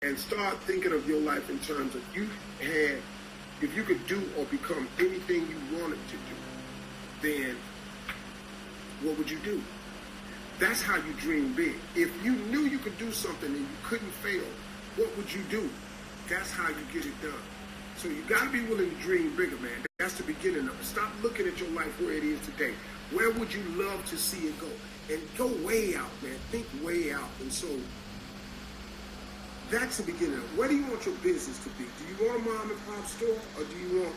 and start thinking of your life in terms of if you could do or become anything you wanted to do, then what would you do? That's how you dream big. If you knew you could do something and you couldn't fail, what would you do? That's how you get it done. So you got to be willing to dream bigger, man. That's the beginning of it. Stop looking at your life where it is today. Where would you love to see it go? And go way out, man. Think way out. And so that's the beginning of it. Where do you want your business to be? Do you want a mom and pop store? Or do you want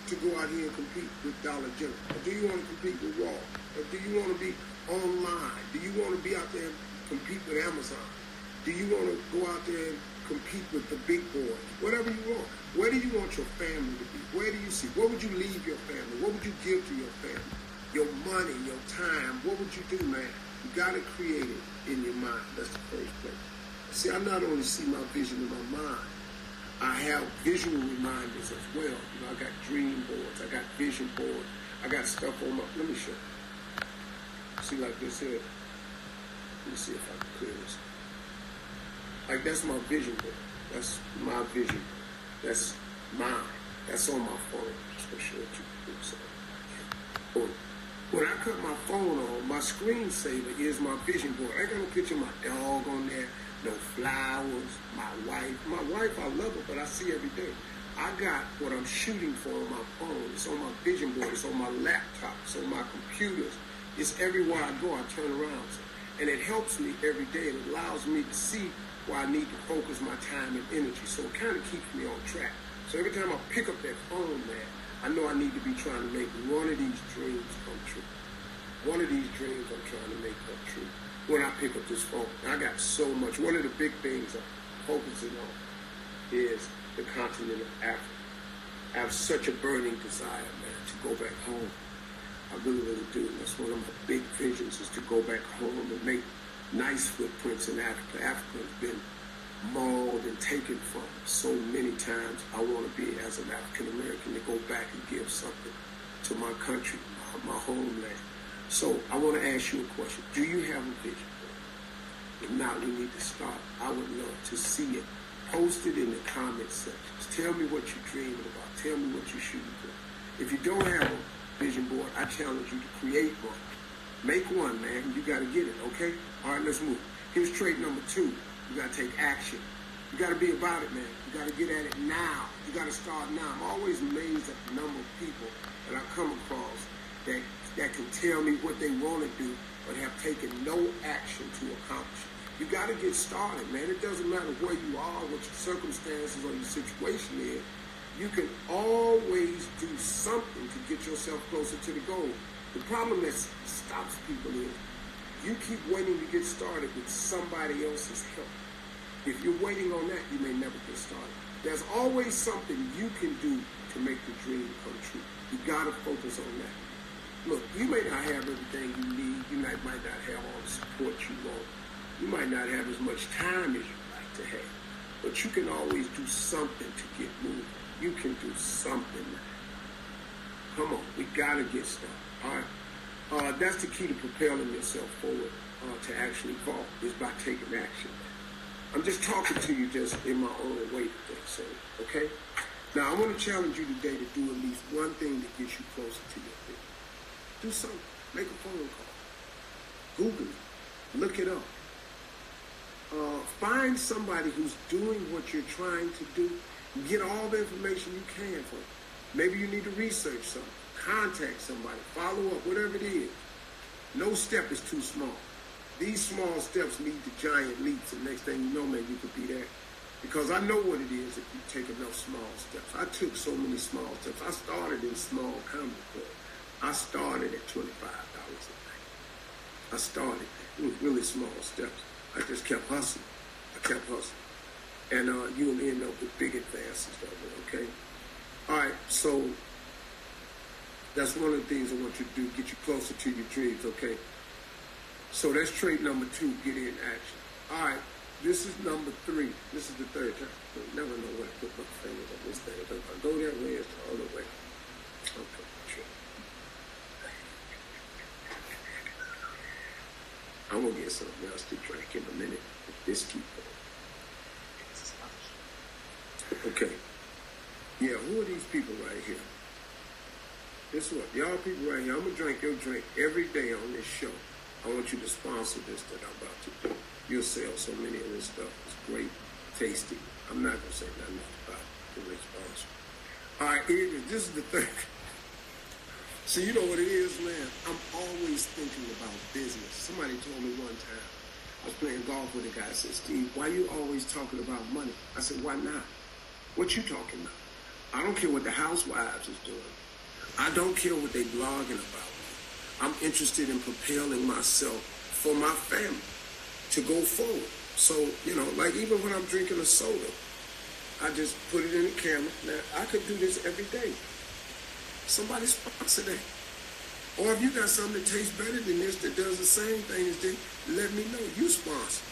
to go out here and compete with Dollar General? Or do you want to compete with Walmart? Or do you want to be online? Do you want to be out there and compete with Amazon? Do you want to go out there and compete with the big boys? Whatever you want. Where do you want your family to be? Where do you see? What would you leave your family? What would you give to your family? Your money, your time. What would you do, man? You got to create it in your mind. That's the first place. See, I not only see my vision in my mind, I have visual reminders as well. You know, I got dream boards. I got vision boards. I got stuff on my, let me show you. See, like this here. Let me see if I can clear this. Like, that's my vision board. That's my vision. That's mine. That's on my phone. Just to show it to you. So, when I cut my phone on, my screensaver is my vision board. I got no picture of my dog on there, no flowers, my wife. My wife, I love her, but I see every day. I got what I'm shooting for on my phone. It's on my vision board. It's on my laptop. It's on my computers. It's everywhere I go. I turn around. And it helps me every day. It allows me to see where I need to focus my time and energy. So it kind of keeps me on track. So every time I pick up that phone, man, I know I need to be trying to make one of these dreams come true. One of these dreams I'm trying to make come true when I pick up this phone. I got so much. One of the big things I'm focusing on is the continent of Africa. I have such a burning desire, man, to go back home. I really, really do. And that's one of my big visions, is to go back home and make nice footprints in Africa. Africa has been mauled and taken from so many times. I want to be, as an African American, to go back and give something to my country, my homeland. So I want to ask you a question. Do you have a vision? If not, we need to start. I would love to see it. Post it in the comment sections. Tell me what you're dreaming about. Tell me what you're shooting for. If you don't have a vision board, I challenge you to create one. Make one, man. You got to get it, okay? All right, let's move. Here's trait number 2. You got to take action. You got to be about it, man. You got to get at it now. You got to start now. I'm always amazed at the number of people that I come across that can tell me what they want to do but have taken no action to accomplish it. You got to get started, man. It doesn't matter where you are, what your circumstances or your situation is. You can always do something to get yourself closer to the goal. The problem that stops people is you keep waiting to get started with somebody else's help. If you're waiting on that, you may never get started. There's always something you can do to make the dream come true. You got to focus on that. Look, you may not have everything you need. You might not have all the support you want. You might not have as much time as you'd like to have. But you can always do something to get moving. You can do something. Come on, we got to get started. All right. That's the key to propelling yourself forward to actually evolve, is by taking action. I'm just talking to you just in my own way today, so, okay? Now, I want to challenge you today to do at least one thing that gets you closer to your vision. Do something. Make a phone call. Google it. Look it up. Find somebody who's doing what you're trying to do. Get all the information you can from them. Maybe you need to research something. Contact somebody. Follow up, whatever it is. No step is too small. These small steps lead to giant leaps, and next thing you know, maybe you could be there. Because I know what it is if you take enough small steps. I took so many small steps. I started in small comedy clubs. I started at $25 a night. I started. It was really small steps. I just kept hustling. And you'll end up with big advances, though, okay? All right, so that's one of the things I want you to do, get you closer to your dreams, okay? So that's trait number 2, get in action. All right, this is number 3. This is the third time. I never know where to put my fingers on this thing. If I go that way, it's the other way. Okay, sure. I'm going to get something else to drink in a minute if this keeps going. Okay. Yeah, who are these people right here? Guess what? Y'all people right here, I'm going to drink your drink every day on this show. I want you to sponsor this that I'm about to do. You'll sell so many of this stuff. It's great, tasty. I'm not going to say nothing else about it. The sponsor. All right, this is the thing. So you know what it is, man? I'm always thinking about business. Somebody told me one time, I was playing golf with a guy. I said, Steve, why you always talking about money? I said, why not? What you talking about? I don't care what the housewives is doing. I don't care what they blogging about. I'm interested in propelling myself for my family to go forward. So, you know, like even when I'm drinking a soda, I just put it in the camera. Now, I could do this every day. Somebody sponsor that. Or if you got something that tastes better than this that does the same thing as this, let me know. You sponsor.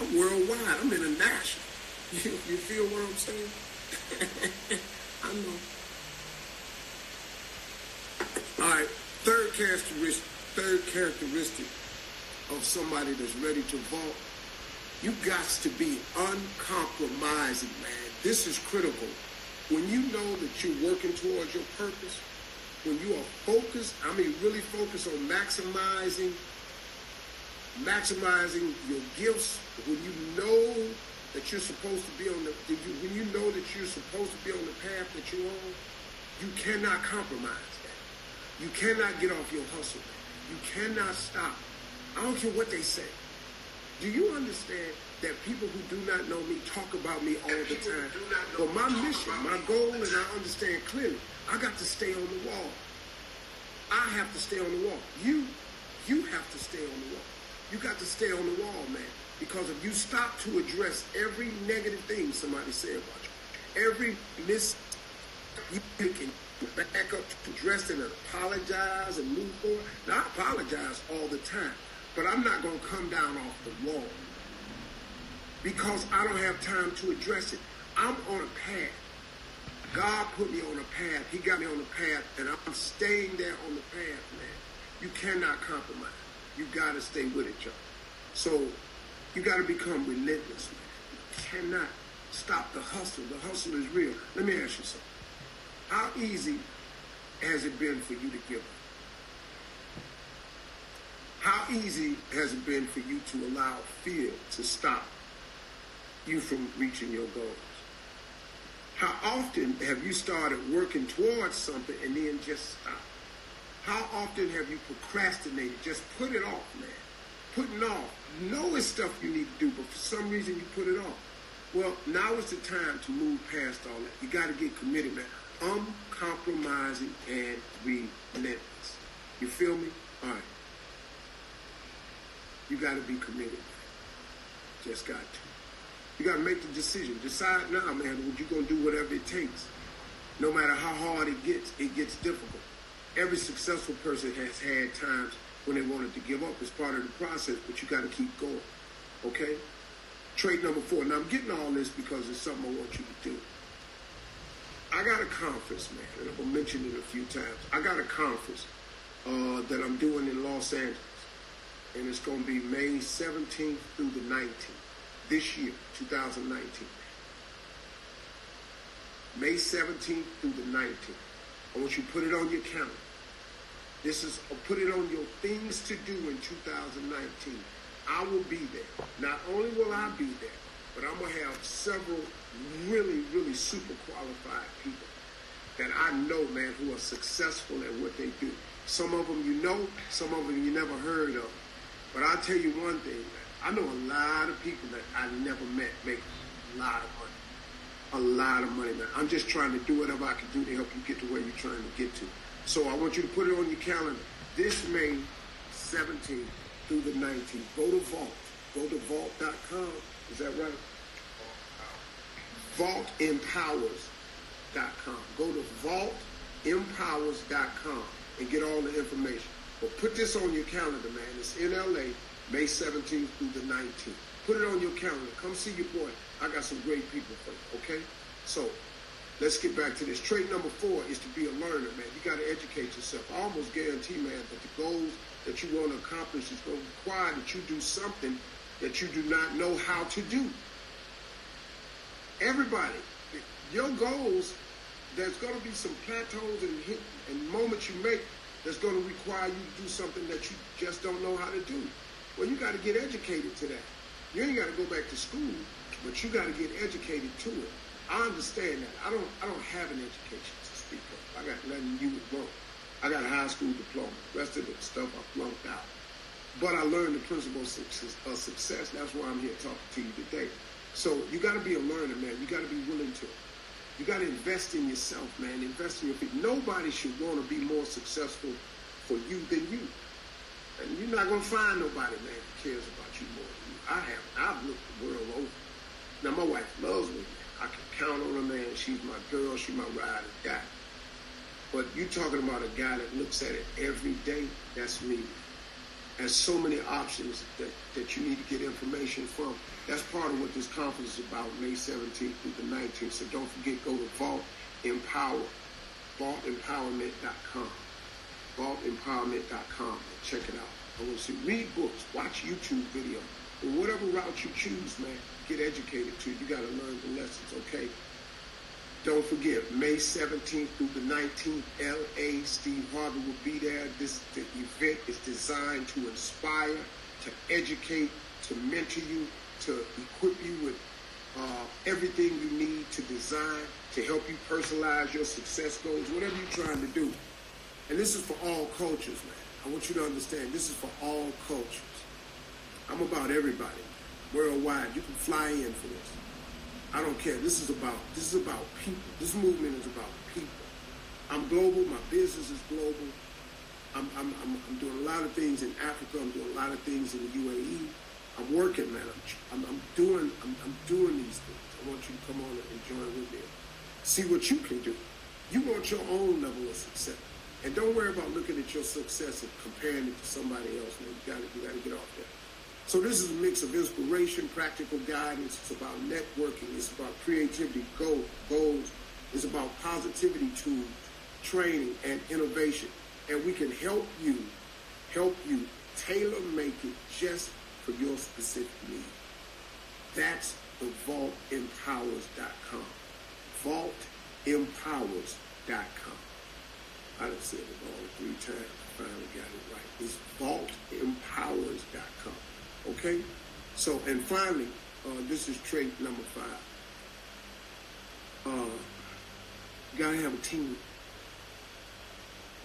I'm worldwide. I'm international. You feel what I'm saying? I know. All right. Third characteristic of somebody that's ready to vault. You got to be uncompromising, man. This is critical. When you know that you're working towards your purpose, when you are focused, really focused on maximizing your gifts, when you know that you're supposed to be on the path that you're on, you cannot compromise that. You cannot get off your hustle. You cannot stop. I don't care what they say. Do you understand that people who do not know me talk about me all the time? But my mission, my goal, and I understand clearly, I got to stay on the wall. I have to stay on the wall. You have to stay on the wall. You got to stay on the wall, man. Because if you stop to address every negative thing somebody say about you, every you can back up to address it and apologize and move forward. Now, I apologize all the time, but I'm not going to come down off the wall because I don't have time to address it. I'm on a path. God put me on a path. He got me on a path, and I'm staying there on the path, man. You cannot compromise. You got to stay with it, y'all. So you got to become relentless, man. You cannot stop the hustle. The hustle is real. Let me ask you something. How easy has it been for you to give up? How easy has it been for you to allow fear to stop you from reaching your goals? How often have you started working towards something and then just stop? How often have you procrastinated? Just put it off, man. Putting off. Know it's stuff you need to do, but for some reason you put it off. Well, now is the time to move past all that. You got to get committed, man. Uncompromising and relentless. You feel me? All right. You got to be committed, man. Just got to. You got to make the decision. Decide now, man, what you're going to do whatever it takes. No matter how hard it gets difficult. Every successful person has had times when they wanted to give up. It's part of the process, but you got to keep going. Okay? Trait number 4. Now, I'm getting all this because it's something I want you to do. I got a conference, man, and I'm going to mention it a few times. I got a conference that I'm doing in Los Angeles, and it's going to be May 17th through the 19th. This year, 2019. May 17th through the 19th. I want you to put it on your calendar. Put it on your things to do in 2019. I will be there. Not only will I be there, but I'm going to have several really, really super qualified people that I know, man, who are successful at what they do. Some of them you know, some of them you never heard of. But I'll tell you one thing, man. I know a lot of people that I never met make a lot of money. A lot of money, man. I'm just trying to do whatever I can do to help you get to where you're trying to get to. So I want you to put it on your calendar. This May 17th through the 19th. Go to Vault. Go to vault.com. Is that right? Vaultempowers.com. Go to vaultempowers.com and get all the information. But put this on your calendar, man. It's in LA. May 17th through the 19th. Put it on your calendar. Come see your boy. I got some great people for you, okay? So, let's get back to this. Trait number 4 is to be a learner, man. You got to educate yourself. I almost guarantee, man, that the goals that you want to accomplish is going to require that you do something that you do not know how to do. Everybody your goals, there's going to be some plateaus and moments you make that's going to require you to do something that you just don't know how to do. Well, you got to get educated to that. You ain't got to go back to school, but you got to get educated to it. I understand that. I don't have an education to speak of. I got nothing you would want. I got a high school diploma. The rest of the stuff I flunked out. But I learned the principles of success. That's why I'm here talking to you today. So you got to be a learner, man. You got to be willing to. You got to invest in yourself, man. Invest in your feet. Nobody should want to be more successful for you than you. And you're not going to find nobody, man, who cares about you more than you. I have. I've looked the world over. Now, my wife loves me. I can count on her, man. She's my girl. She's my ride or die. But you talking about a guy that looks at it every day, that's me. There's so many options that you need to get information from. That's part of what this conference is about, May 17th through the 19th. So don't forget, go to Vault Empower, vaultempowerment.com, vaultempowerment.com, and check it out. I want to see, read books, watch YouTube videos, or whatever route you choose, man, get educated too. You got to learn the lessons, okay? Don't forget, May 17th through the 19th, L.A., Steve Harvey will be there. The event is designed to inspire, to educate, to mentor you, to equip you with everything you need to design, to help you personalize your success goals, whatever you're trying to do. And this is for all cultures, man. I want you to understand, this is for all cultures. I'm about everybody, worldwide. You can fly in for this. I don't care. This is about people. This movement is about people. I'm global. My business is global. I'm doing a lot of things in Africa. I'm doing a lot of things in the UAE. I'm working, man. I'm doing these things. I want you to come on and join with me. See what you can do. You want your own level of success, and don't worry about looking at your success and comparing it to somebody else. Man, you got to get off that. So this is a mix of inspiration, practical guidance. It's about networking. It's about creativity, goals. It's about positivity tools, training, and innovation. And we can help you tailor make it just for your specific need. That's the vaultempowers.com. Vaultempowers.com. I done said it all 3 times. I finally got it right. It's vaultempowers.com. Okay? So, and finally, this is trait number 5. You gotta have a team.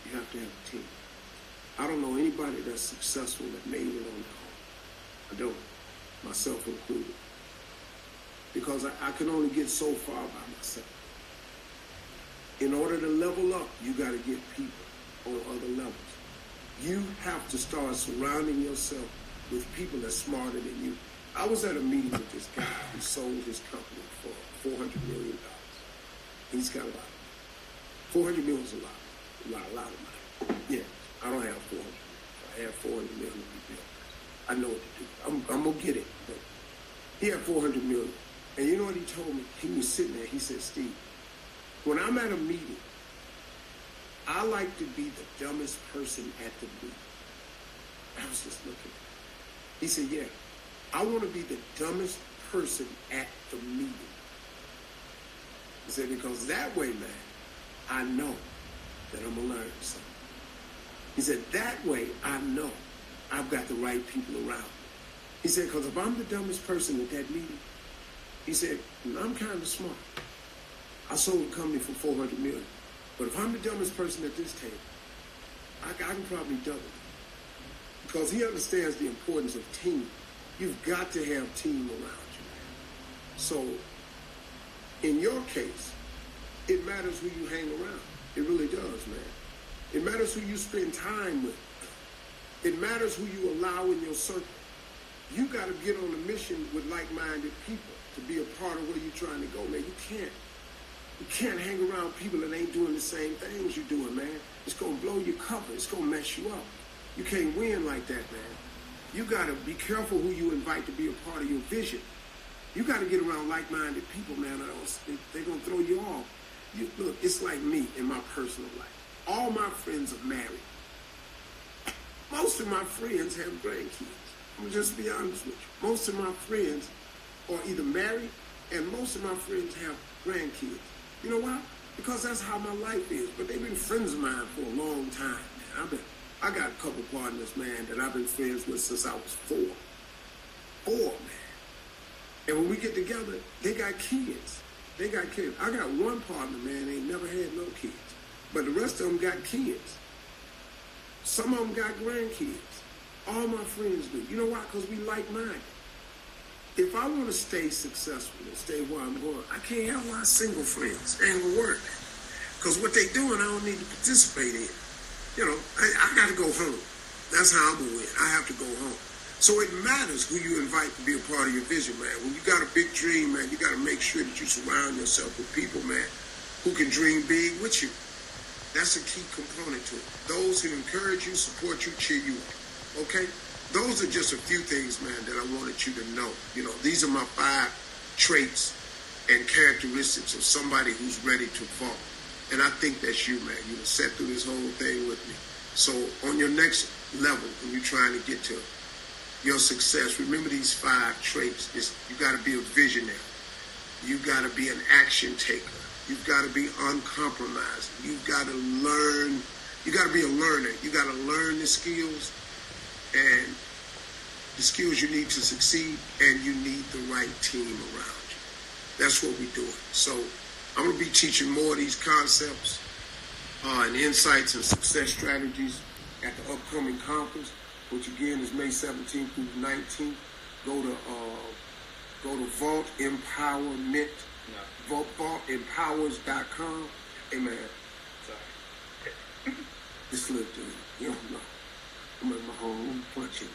You have to have a team. I don't know anybody that's successful that made it on their own. I don't. Myself included. Because I can only get so far by myself. In order to level up, you gotta get people on other levels. You have to start surrounding yourself with people that's smarter than you. I was at a meeting with this guy who sold his company for $400 million. He's got a lot. $400 million is a lot of money. Yeah, I don't have 400. If I have 400 million, I know what to do. I'm gonna get it. But he had 400 million, and you know what he told me? He was sitting there. He said, "Steve, when I'm at a meeting, I like to be the dumbest person at the meeting." I was just looking. He said, "Yeah, I want to be the dumbest person at the meeting." He said, "Because that way, man, I know that I'm going to learn something." He said, "That way, I know I've got the right people around me." He said, "Because if I'm the dumbest person at that meeting," he said, "I'm kind of smart. I sold a company for $400 million. But if I'm the dumbest person at this table, I can probably double it." Because he understands the importance of team. You've got to have team around you, man. So, in your case, it matters who you hang around. It really does, man. It matters who you spend time with. It matters who you allow in your circle. You got to get on a mission with like-minded people to be a part of where you're trying to go, man. You can't hang around people that ain't doing the same things you're doing, man. It's going to blow your cover. It's going to mess you up. You can't win like that, man. You got to be careful who you invite to be a part of your vision. You got to get around like-minded people, man, or else they're going to throw you off. Look, it's like me in my personal life. All my friends are married. Most of my friends have grandkids. I'm going to just be honest with you. Most of my friends are either married And most of my friends have grandkids. You know why? Because that's how my life is. But they've been friends of mine for a long time, man. I got a couple partners, man, that I've been friends with since I was 4. 4, man. And when we get together, they got kids. They got kids. I got one partner, man, ain't never had no kids. But the rest of them got kids. Some of them got grandkids. All my friends do. You know why? Because we like-minded. If I want to stay successful and stay where I'm going, I can't have a lot of single friends. It ain't gonna work. Because what they doing, I don't need to participate in. You know, I got to go home. That's how I'm going to win. I have to go home. So it matters who you invite to be a part of your vision, man. When you got a big dream, man, you got to make sure that you surround yourself with people, man, who can dream big with you. That's a key component to it. Those who encourage you, support you, cheer you up. Okay? Those are just a few things, man, that I wanted you to know. You know, these are my 5 traits and characteristics of somebody who's ready to fall. And I think that's you, man. You sat through this whole thing with me. So on your next level, when you're trying to get to your success, remember these 5 traits. You got to be a visionary. You got to be an action taker. You've got to be uncompromising. You've got to learn. You got to be a learner. You got to learn the skills and the skills you need to succeed, and you need the right team around you. That's what we're doing. So I'm going to be teaching more of these concepts and insights and success strategies at the upcoming conference, which again is May 17th through the 19th. Go to Vault Empowerment, vaultempowers.com. Hey man, sorry. This little dude, you don't know. I'm in my home punching.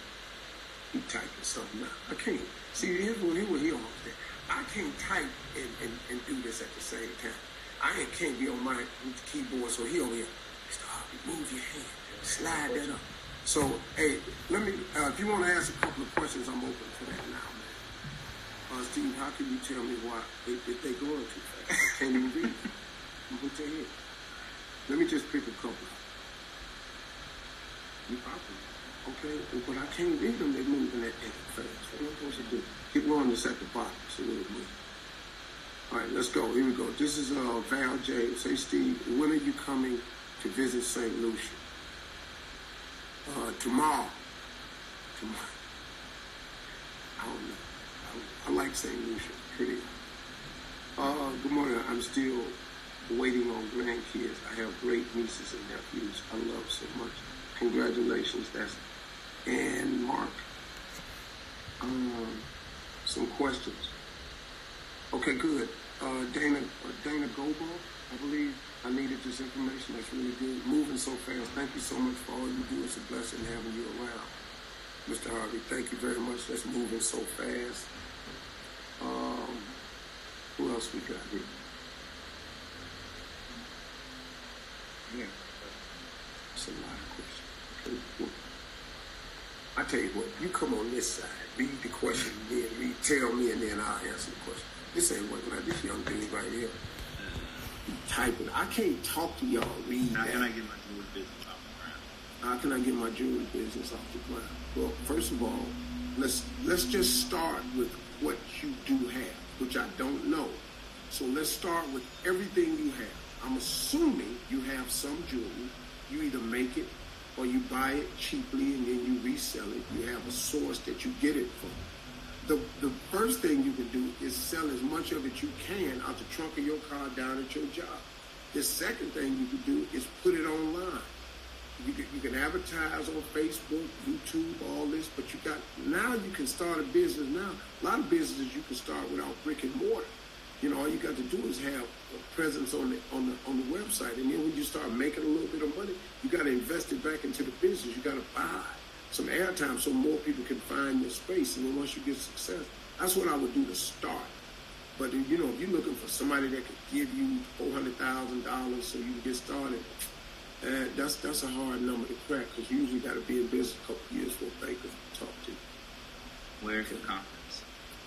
He typing something out. I can't. See, here's what he almost did. I can't type and do this at the same time. I can't be on my keyboard, so he over here. Mr. Harvey, move your hand. Slide that up. So, hey, let me, if you want to ask a couple of questions, I'm open to that now, man. Steve, how can you tell me why, if they going too fast? I can't even read it. Put your head. Let me just pick a couple. You probably, okay, but I can't read them. They're moving that fast. What am I supposed to do? Hit one that's at the bottom, so it'll move. All right, let's go. Here we go. This is Val J. Say, Steve, when are you coming to visit St. Lucia? Tomorrow. I don't know. I like St. Lucia. Pretty. Good morning. I'm still waiting on grandkids. I have great nieces and nephews I love so much. Congratulations. That's and Mark. Some questions. Okay, good. Dana Gobo, I believe I needed this information. That's really good. Moving so fast. Thank you so much for all you do. It's a blessing having you around. Mr. Harvey, thank you very much. That's moving so fast. Who else we got here? Yeah. That's a lot of questions. Okay. I tell you what, you come on this side, read the question, then tell me, and then I'll answer the question. This ain't working like this young dude right here. Typing. I can't talk to y'all. Read How that. can I get my jewelry business off the ground? How can I get my jewelry business off the ground? Well, first of all, let's just start with what you do have, which I don't know. So let's start with everything you have. I'm assuming you have some jewelry. You either make it or you buy it cheaply and then you resell it. You have a source that you get it from. The first thing you can do is sell as much of it you can out the trunk of your car down at your job. The second thing you can do is put it online. You can advertise on Facebook, YouTube, all this, but now you can start a business now. A lot of businesses you can start without brick and mortar. You know, all you got to do is have a presence on the website, and then when you start making a little bit of money, you got to invest it back into the business. You got to buy some airtime so more people can find your space, and then once you get success, that's what I would do to start. But you know, if you're looking for somebody that could give you $400,000 so you can get started, that's a hard number to crack, because you usually got to be in business a couple of years for a banker to talk to you. Where's the conference?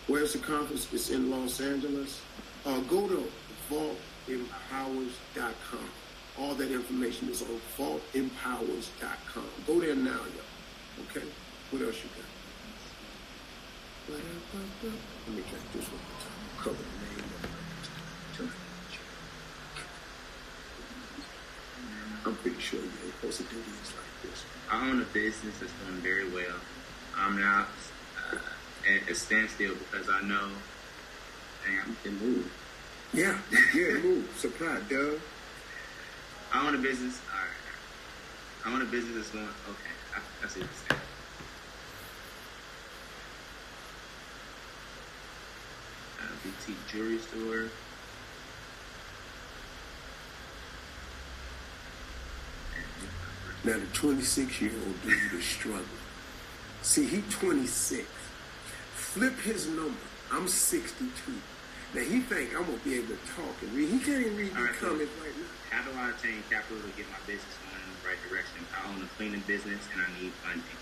Where's the conference? It's in Los Angeles. Go to vaultempowers.com. All that information is on vaultempowers.com. Go there now, y'all. Okay? What else you got? Let me check this one more time. cover the name of it. I'm pretty sure you ain't supposed to do these like this. I own a business that's doing very well. I'm not at a standstill because I know, damn, I can move. Yeah, move. Surprise, Doug. I own a business. All right. I own a business that's going. Okay, I see what you're saying. Boutique jewelry store. Now the 26-year-old dude is struggling. See, he 26. Flip his number. I'm 62. Now he think I'm gonna be able to talk and read. He can't even read the comments right now. How do I attain capital to get my business going in the right direction? I own a cleaning business and I need funding.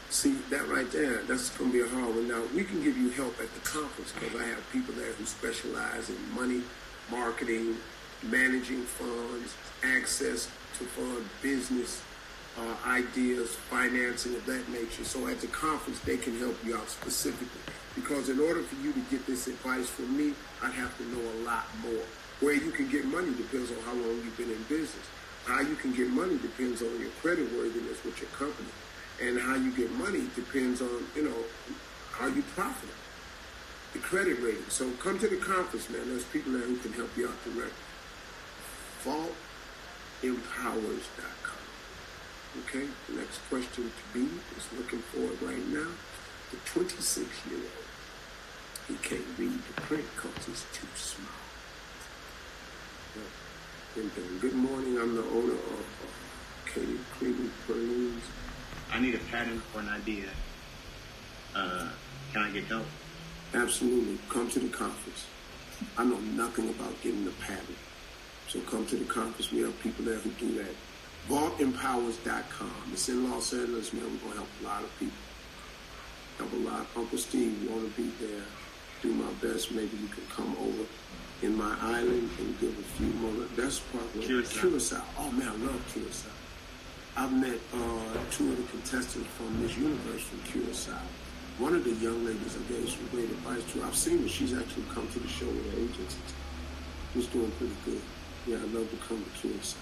See, that right there, that's going to be a hard one. Now, we can give you help at the conference because I have people there who specialize in money, marketing, managing funds, access to fund business ideas, financing of that nature. So at the conference, they can help you out specifically. Because in order for you to get this advice from me, I'd have to know a lot more. Where you can get money depends on how long you've been in business. How you can get money depends on your credit worthiness with your company. And how you get money depends on, how you profit. The credit rating. So come to the conference, man. There's people there who can help you out directly. VaultEmpowers.com. Okay? The next question to be is looking for it right now. The 26-year-old. He can't read the print because it's too small. Good morning. I'm the owner of Katie Cleveland Balloons. I need a pattern for an idea. Can I get help? Absolutely. Come to the conference. I know nothing about getting a pattern. So come to the conference. We have people there who do that. VaultEmpowers.com. It's in Los Angeles, man. We're going to help a lot of people. Help a lot. Uncle Steve, you want to be there. Do my best. Maybe you can come over in my island and give a few more. That's probably Curacao. Oh, man, I love Curacao. I've met two of the contestants from Miss Universe from Curacao. One of the young ladies I gave some great advice to. I've seen her. She's actually come to the show with her agency. She's doing pretty good. Yeah, I'd love to come to Curacao.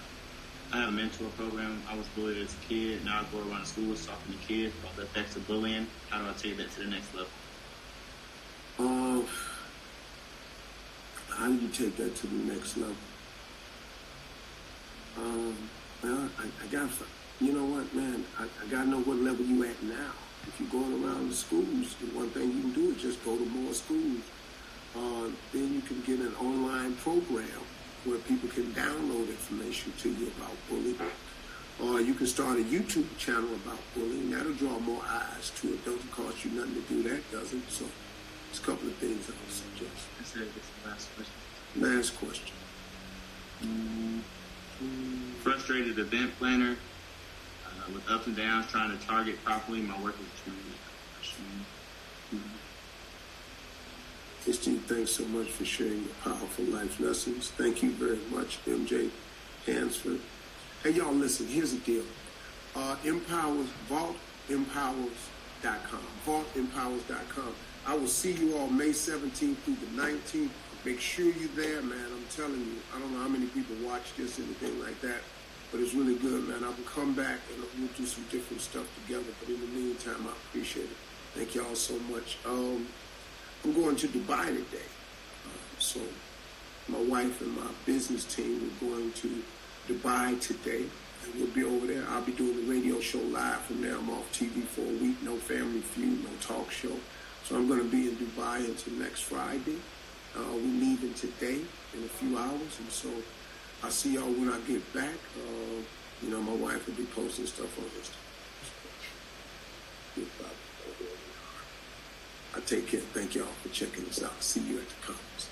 I have a mentor program. I was bullied as a kid. Now I go around schools talking to kids about the effects of bullying. How do I take that to the next level? How do you take that to the next level? Well, I got to, you know what, man? I got to know what level you at now. If you're going around the schools, the one thing you can do is just go to more schools. Then you can get an online program where people can download information to you about bullying. Or you can start a YouTube channel about bullying. That'll draw more eyes to it. Doesn't cost you nothing to do that, does it? So there's a couple of things I would suggest. I said it's the last question. Last question. Frustrated event planner with ups and downs, trying to target properly. My work is extremely. Steve, thanks so much for sharing your powerful life lessons. Thank you very much, MJ Hansford. Hey, y'all, listen, here's the deal. VaultEmpowers.com. VaultEmpowers.com. I will see you all May 17th through the 19th. Make sure you're there, man. I'm telling you. I don't know how many people watch this or anything like that, but it's really good, man. I will come back and we'll do some different stuff together. But in the meantime, I appreciate it. Thank y'all so much. I'm going to Dubai today. So my wife and my business team are going to Dubai today. And we'll be over there. I'll be doing the radio show live from there. I'm off TV for a week. No Family Feud, no talk show. So I'm going to be in Dubai until next Friday. We're leaving today in a few hours. And so I'll see y'all when I get back. My wife will be posting stuff on Instagram. I take care. Thank y'all for checking us out. See you at the conference.